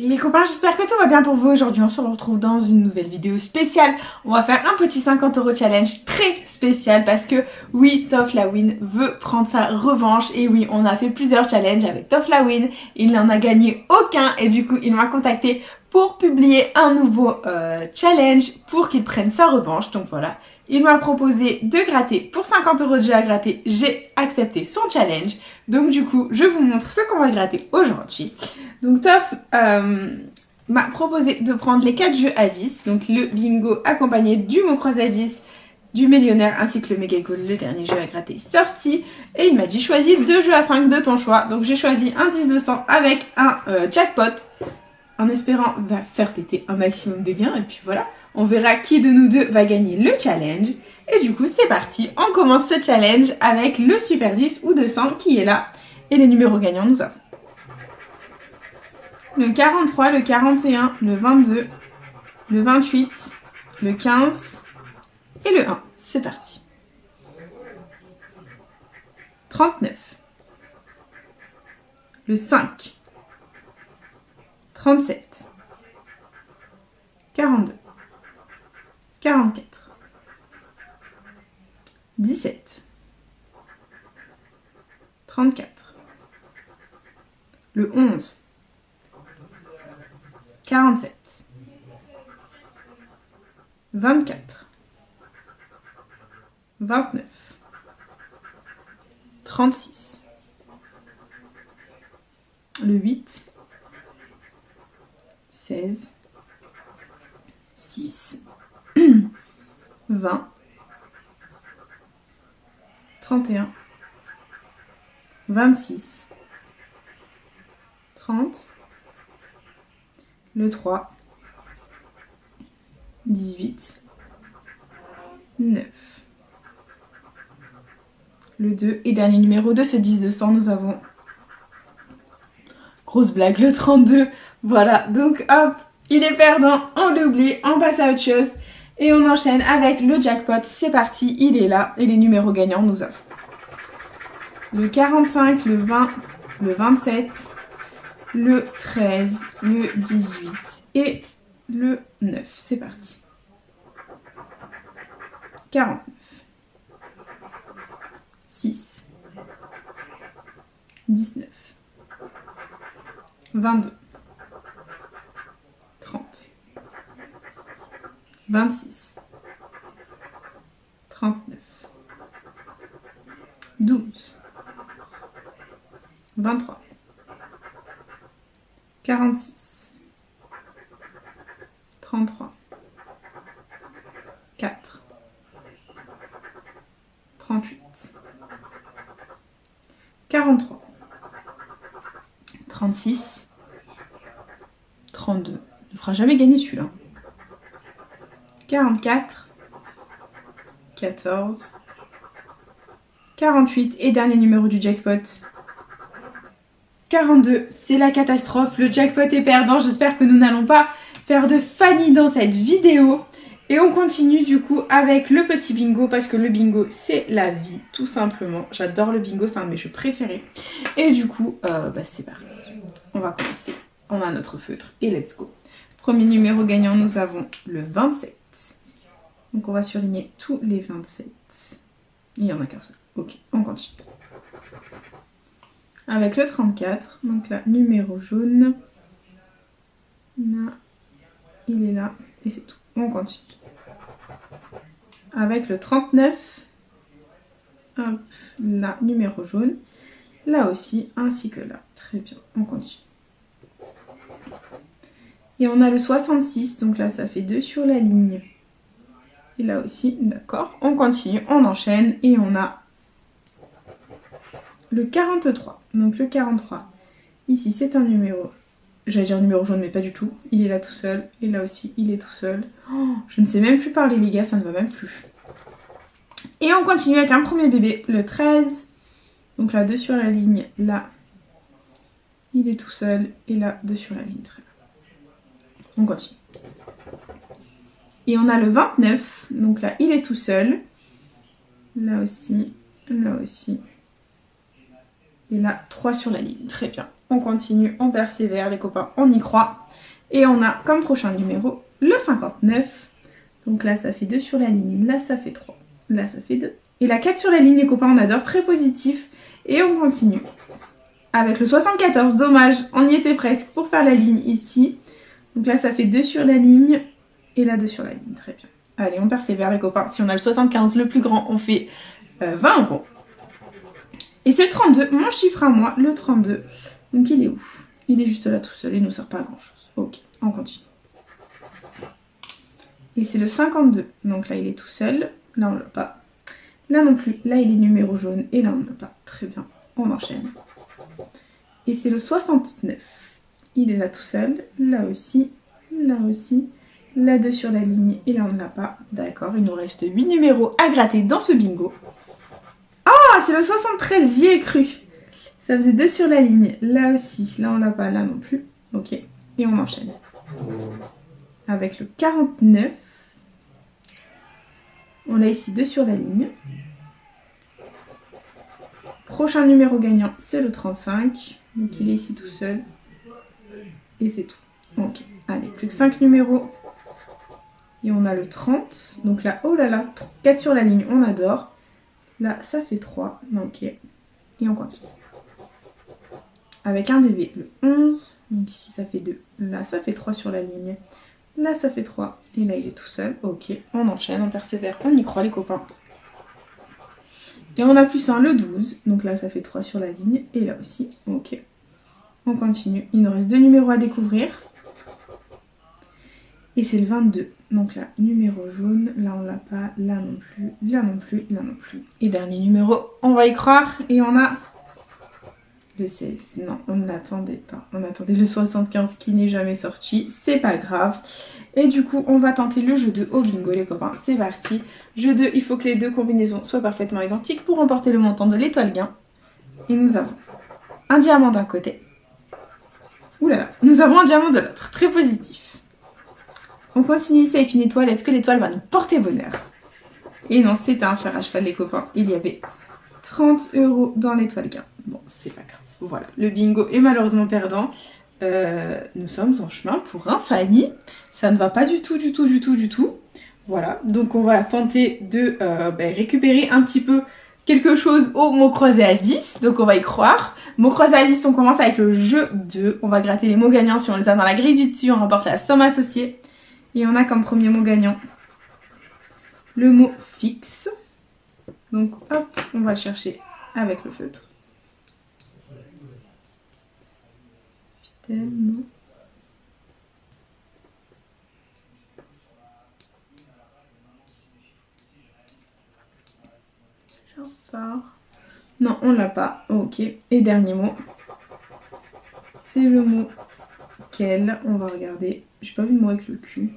Les copains, j'espère que tout va bien pour vous. Aujourd'hui, on se retrouve dans une nouvelle vidéo spéciale. On va faire un petit 50 € challenge très spécial parce que oui, Toflawin veut prendre sa revanche. Et oui, on a fait plusieurs challenges avec Toflawin. Il n'en a gagné aucun et du coup, il m'a contacté pour publier un nouveau challenge pour qu'il prenne sa revanche. Donc voilà, il m'a proposé de gratter pour 50 € de jeu à gratter. J'ai accepté son challenge. Donc du coup, je vous montre ce qu'on va gratter aujourd'hui. Donc Toff m'a proposé de prendre les 4 jeux à 10, donc le bingo accompagné du mot croisé à 10, du millionnaire ainsi que le méga goal, le dernier jeu à gratter sorti. Et il m'a dit choisis 2 jeux à 5 de ton choix. Donc j'ai choisi un 10 de 100 avec un jackpot, en espérant va faire péter un maximum de gains. Et puis voilà, on verra qui de nous deux va gagner le challenge. Et du coup c'est parti, on commence ce challenge avec le super 10 ou 200 qui est là. Et les numéros gagnants nous avons le 43, le 41, le 22, le 28, le 15 et le 1. C'est parti. 39, le 5, 37, 42, 44, 17, 34, le 11, 47, 24, 29, 36, le 8, 16, 6, 20, 31, 26, 30, le 3, 18, 9, le 2 et dernier numéro de ce 10 de 100, nous avons, grosse blague, le 32. Voilà, donc hop, il est perdant, on l'oublie, on passe à autre chose et on enchaîne avec le jackpot. C'est parti, il est là et les numéros gagnants, nous avons le 45, le 20, le 27, le 13, le 18 et le 9. C'est parti. 49, 6, 19, 22, 30, 26, 39, 12, 23, 46, 33, 4, 38, 43, 36, 32. Ne fera jamais gagner celui-là. 44, 14, 48 et dernier numéro du jackpot. 42, c'est la catastrophe, le jackpot est perdant, j'espère que nous n'allons pas faire de Fanny dans cette vidéo. Et on continue du coup avec le petit bingo parce que le bingo c'est la vie tout simplement. J'adore le bingo, c'est un de mes jeux préférés. Et du coup, c'est parti. On va commencer, on a notre feutre et let's go. Premier numéro gagnant, nous avons le 27. Donc on va surligner tous les 27. Il n'y en a qu'un seul. Ok, on continue. Avec le 34, donc là, numéro jaune. Là, il est là, et c'est tout. On continue. Avec le 39, hop, là, numéro jaune. Là aussi, ainsi que là. Très bien, on continue. Et on a le 66, donc là, ça fait 2 sur la ligne. Et là aussi, d'accord, on continue, on enchaîne, et on a le 43. Donc le 43, ici, c'est un numéro... J'allais dire numéro jaune, mais pas du tout. Il est là tout seul. Et là aussi, il est tout seul. Oh, je ne sais même plus parler, les gars. Ça ne va même plus. Et on continue avec un premier bébé. Le 13. Donc là, 2 sur la ligne. Là, il est tout seul. Et là, 2 sur la ligne. Très bien. On continue. Et on a le 29. Donc là, il est tout seul. Là aussi. Là aussi. Et là, 3 sur la ligne. Très bien. On continue, on persévère, les copains, on y croit. Et on a comme prochain numéro le 59. Donc là, ça fait 2 sur la ligne. Là, ça fait 3. Là, ça fait 2. Et la 4 sur la ligne, les copains, on adore. Très positif. Et on continue. Avec le 74, dommage. On y était presque pour faire la ligne ici. Donc là, ça fait 2 sur la ligne. Et là, 2 sur la ligne. Très bien. Allez, on persévère, les copains. Si on a le 75, le plus grand, on fait 20 €. Et c'est le 32, mon chiffre à moi, le 32. Donc il est où? Il est juste là tout seul, il ne nous sert pas à grand chose. Ok, on continue. Et c'est le 52, donc là il est tout seul, là on l'a pas. Là non plus, là il est numéro jaune, et là on l'a pas. Très bien, on enchaîne. Et c'est le 69, il est là tout seul, là aussi, là 2 sur la ligne, et là on ne l'a pas. D'accord, il nous reste 8 numéros à gratter dans ce bingo. Ah, c'est le 73, j'y ai cru. Ça faisait 2 sur la ligne. Là aussi, là on l'a pas, là non plus. Ok, et on enchaîne. Avec le 49. On a ici 2 sur la ligne. Prochain numéro gagnant, c'est le 35. Donc il est ici tout seul. Et c'est tout. Ok, allez, plus que 5 numéros. Et on a le 30. Donc là, oh là là, 4 sur la ligne, on adore. Là, ça fait 3. Ok. Et on continue. Avec un bébé, le 11. Donc ici, ça fait 2. Là, ça fait 3 sur la ligne. Là, ça fait 3. Et là, il est tout seul. Ok. On enchaîne, on persévère. On y croit, les copains. Et on a plus un, le 12. Donc là, ça fait 3 sur la ligne. Et là aussi. Ok. On continue. Il nous reste 2 numéros à découvrir. Et c'est le 22. Donc là, numéro jaune. Là, on l'a pas. Là non plus. Là non plus. Là non plus. Et dernier numéro. On va y croire. Et on a le 16. Non, on ne l'attendait pas. On attendait le 75 qui n'est jamais sorti. C'est pas grave. Et du coup, on va tenter le jeu 2 au bingo, les copains. C'est parti. Jeu 2, il faut que les deux combinaisons soient parfaitement identiques pour remporter le montant de l'étoile gain. Et nous avons un diamant d'un côté. Ouh là là. Nous avons un diamant de l'autre. Très positif. On continue ici avec une étoile. Est-ce que l'étoile va nous porter bonheur? Et non, c'était un fer à cheval, les copains. Il y avait 30 € dans l'étoile gain. Bon, c'est pas grave. Voilà, le bingo est malheureusement perdant. Nous sommes en chemin pour un Fanny. Ça ne va pas du tout. Voilà, donc on va tenter de récupérer un petit peu quelque chose au mot croisé à 10. Donc on va y croire. Mot croisé à 10, on commence avec le jeu 2. On va gratter les mots gagnants. Si on les a dans la grille du dessus, on remporte la somme associée. Et on a comme premier mot gagnant le mot fixe. Donc hop, on va le chercher avec le feutre. Tellement. Genre phare. Non, on l'a pas. Ok. Et dernier mot. C'est le mot quel. On va regarder. J'ai pas vu de mot avec le cul.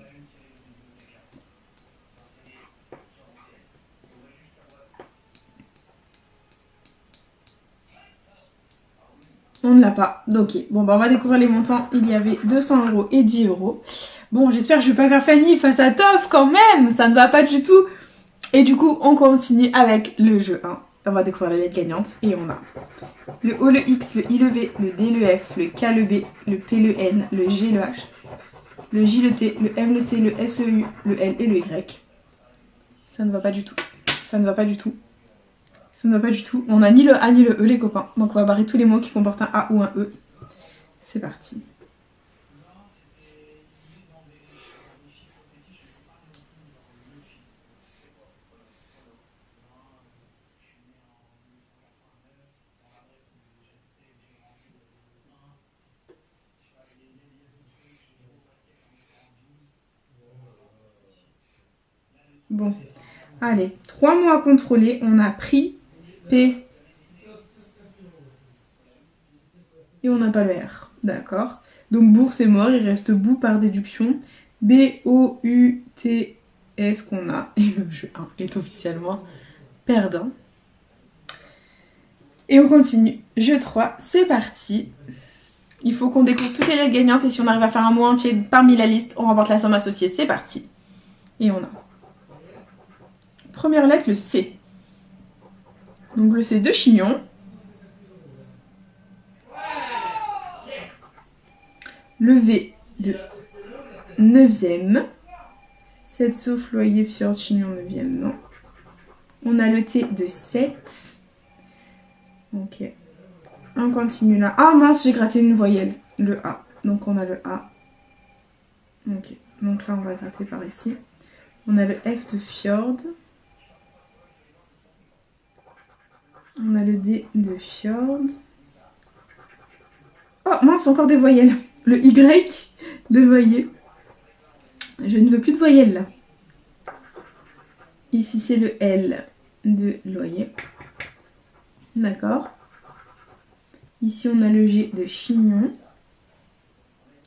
On ne l'a pas. Ok. Bon, bah on va découvrir les montants. Il y avait 200 € et 10 €. Bon, j'espère que je vais pas faire Fanny face à Toff quand même. Ça ne va pas du tout. Et du coup, on continue avec le jeu 1. On va découvrir les lettres gagnantes. Et on a le O, le X, le I, le V, le D, le F, le K, le B, le P, le N, le G, le H, le J, le T, le M, le C, le S, le U, le L et le Y. Ça ne va pas du tout. Ça ne va pas du tout. Ça ne va pas du tout. On n'a ni le A ni le E, les copains. Donc on va barrer tous les mots qui comportent un A ou un E. C'est parti. Bon, allez, 3 mots à contrôler. On a pris P. Et on n'a pas le R. D'accord. Donc bourse est mort, il reste bout par déduction. B-O-U-T-S qu'on a. Et le jeu 1 est officiellement perdant. Et on continue. Jeu 3, c'est parti. Il faut qu'on découvre toutes les lettres gagnantes et si on arrive à faire un mot entier parmi la liste, on remporte la somme associée. C'est parti. Et on a première lettre, le C. Donc le C de chignon. Le V de 9e. 7 sauf loyer fjord chignon 9e, non. On a le T de 7. Ok. On continue là. Ah mince, j'ai gratté une voyelle. Le A. Donc on a le A. Ok. Donc là, on va gratter par ici. On a le F de fjord. On a le D de fjord. Oh mince, encore des voyelles. Le Y de loyer. Je ne veux plus de voyelles là. Ici, c'est le L de loyer. D'accord. Ici, on a le G de chignon.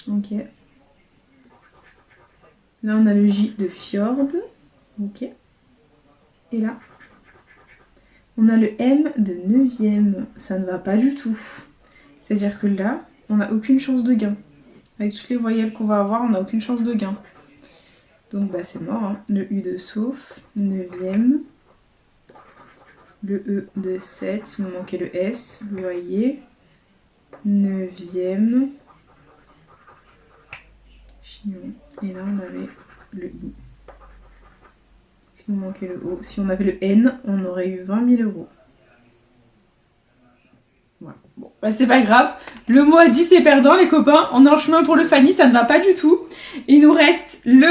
Ok. Là, on a le J de fjord. Ok. Et là, on a le M de 9e. Ça ne va pas du tout. C'est-à-dire que là, on n'a aucune chance de gain. Avec toutes les voyelles qu'on va avoir, on n'a aucune chance de gain. Donc, bah, c'est mort. Hein. Le U de sauf, 9e. Le E de 7. Il nous manquait le S. Loyer. 9e. Et là, on avait le I. Il nous manquait le O. Si on avait le N, on aurait eu 20 000 €. Voilà. Bon, bah, c'est pas grave. Le mot à 10 est perdant, les copains. On est en chemin pour le Fanny, ça ne va pas du tout. Il nous reste le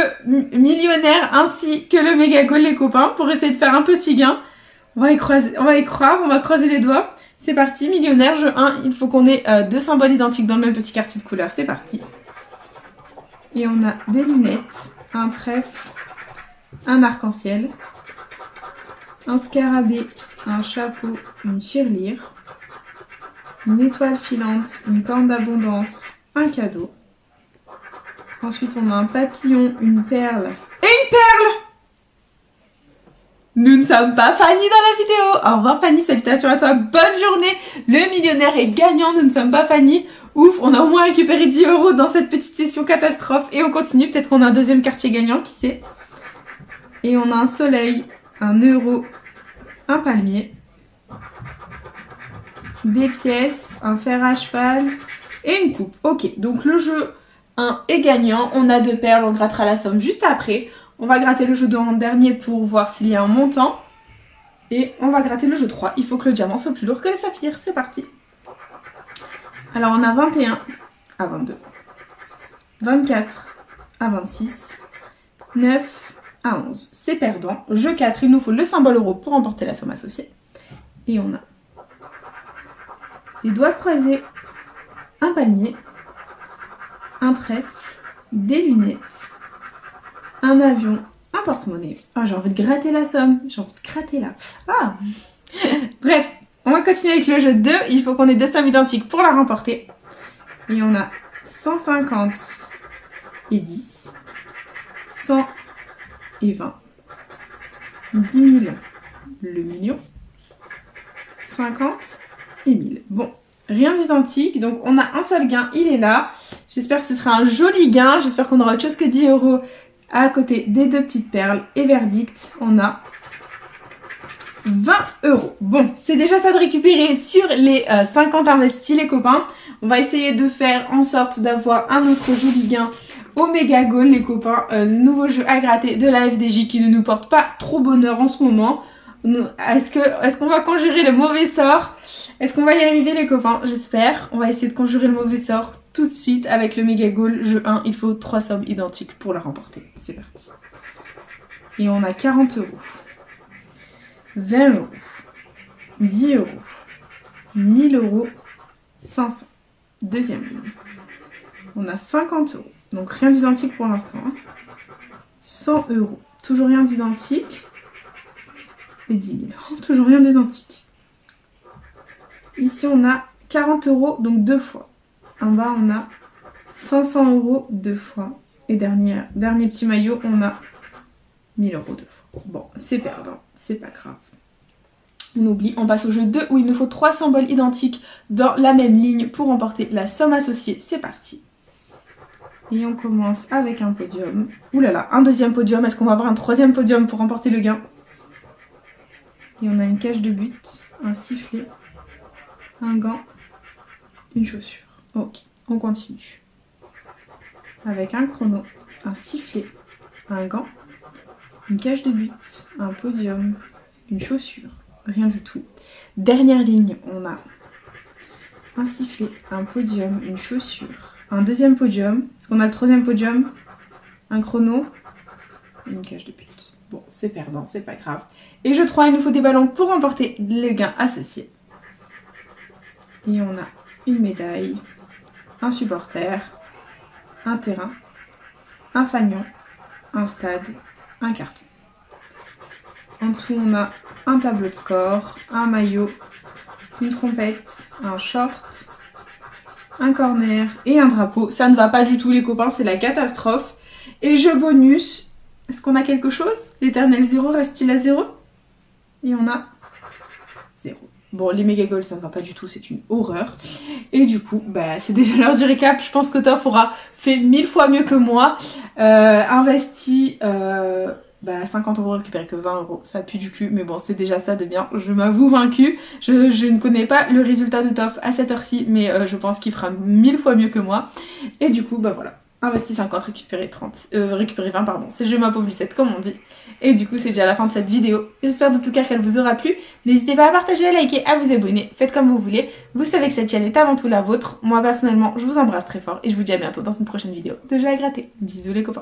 millionnaire ainsi que le méga goal, les copains, pour essayer de faire un petit gain. On va y croire, on va croiser les doigts. C'est parti, millionnaire, jeu 1. Il faut qu'on ait deux symboles identiques dans le même petit quartier de couleur. C'est parti. Et on a des lunettes, un trèfle, un arc-en-ciel, un scarabée, un chapeau, une tirelire, une étoile filante, une corne d'abondance, un cadeau. Ensuite, on a un papillon, une perle et une perle. Nous ne sommes pas Fanny dans la vidéo. Au revoir Fanny, salutations à toi, bonne journée. Le millionnaire est gagnant, nous ne sommes pas Fanny. Ouf, on a au moins récupéré 10 € dans cette petite session catastrophe. Et on continue, peut-être qu'on a un deuxième quartier gagnant, qui sait. Et on a un soleil, un euro, un palmier, des pièces, un fer à cheval et une coupe. Ok, donc le jeu 1 est gagnant. On a 2 perles, on grattera la somme juste après. On va gratter le jeu 2 en dernier pour voir s'il y a un montant. Et on va gratter le jeu 3. Il faut que le diamant soit plus lourd que le saphir. C'est parti. Alors on a 21 à 22, 24 à 26, 9 à 11. C'est perdant. Jeu 4, il nous faut le symbole euro pour remporter la somme associée. Et on a des doigts croisés, un palmier, un trèfle, des lunettes, un avion, un porte-monnaie. Ah, j'ai envie de gratter la somme. J'ai envie de gratter là. Ah. Bref, on va continuer avec le jeu 2. Il faut qu'on ait deux sommes identiques pour la remporter. Et on a 150 et 10, 100 et 20, 10 000 le million, 50 et 1000. Bon, rien d'identique. Donc on a un seul gain, il est là. J'espère que ce sera un joli gain. J'espère qu'on aura autre chose que 10 € à côté des deux petites perles. Et verdict, on a 20 €. Bon, c'est déjà ça de récupérer sur les 50 investis, les copains. On va essayer de faire en sorte d'avoir un autre joli gain au méga goal, les copains. Nouveau jeu à gratter de la FDJ qui ne nous porte pas trop bonheur en ce moment. Est-ce qu'on va conjurer le mauvais sort? Est-ce qu'on va y arriver, les copains? J'espère. On va essayer de conjurer le mauvais sort tout de suite avec le méga goal jeu 1. Il faut 3 sommes identiques pour la remporter. C'est parti. Et on a 40 €. 20 €, 10 €, 1000 €, 500. Deuxième ligne. On a 50 €. Donc rien d'identique pour l'instant. 100 €. Toujours rien d'identique. Et 10 000. Toujours rien d'identique. Ici on a 40 €, donc 2 fois. En bas on a 500 € 2 fois. Et dernier petit maillot, on a 1000 € 2 fois. Bon, c'est perdant, c'est pas grave. On oublie, on passe au jeu 2 où il nous faut 3 symboles identiques dans la même ligne pour remporter la somme associée. C'est parti. Et on commence avec un podium. Ouh là là, un deuxième podium. Est-ce qu'on va avoir un troisième podium pour remporter le gain? Et on a une cage de but, un sifflet, un gant, une chaussure. Ok, on continue. avec un chrono, un sifflet, un gant, une cage de but, un podium, une chaussure, rien du tout. Dernière ligne, on a un sifflet, un podium, une chaussure, un deuxième podium. Est-ce qu'on a le troisième podium? Un chrono, une cage de but. Bon, c'est perdant, c'est pas grave. Et je crois il nous faut des ballons pour remporter les gains associés. Et on a une médaille, un supporter, un terrain, un fanion, un stade, un carton. En dessous, on a un tableau de score, un maillot, une trompette, un short, un corner et un drapeau. Ça ne va pas du tout les copains, c'est la catastrophe. Et jeu bonus, est-ce qu'on a quelque chose? L'éternel 0 reste-t-il à 0? Et on a 0. Bon, les méga goals, ça ne va pas du tout, c'est une horreur. Et du coup, bah, c'est déjà l'heure du récap. Je pense que Toff aura fait 1000 fois mieux que moi. Investi 50 € récupéré que 20 €. Ça pue du cul, mais bon, c'est déjà ça de bien. Je m'avoue vaincue. Je ne connais pas le résultat de Toff à cette heure-ci, mais je pense qu'il fera 1000 fois mieux que moi. Et du coup, bah voilà. Investi 50, récupérer 20, pardon. C'est je ma pauvre Lucette, comme on dit. Et du coup, c'est déjà la fin de cette vidéo. J'espère de tout cœur qu'elle vous aura plu. N'hésitez pas à partager, à liker, à vous abonner. Faites comme vous voulez. Vous savez que cette chaîne est avant tout la vôtre. Moi, personnellement, je vous embrasse très fort et je vous dis à bientôt dans une prochaine vidéo de jeux à gratter. Bisous les copains.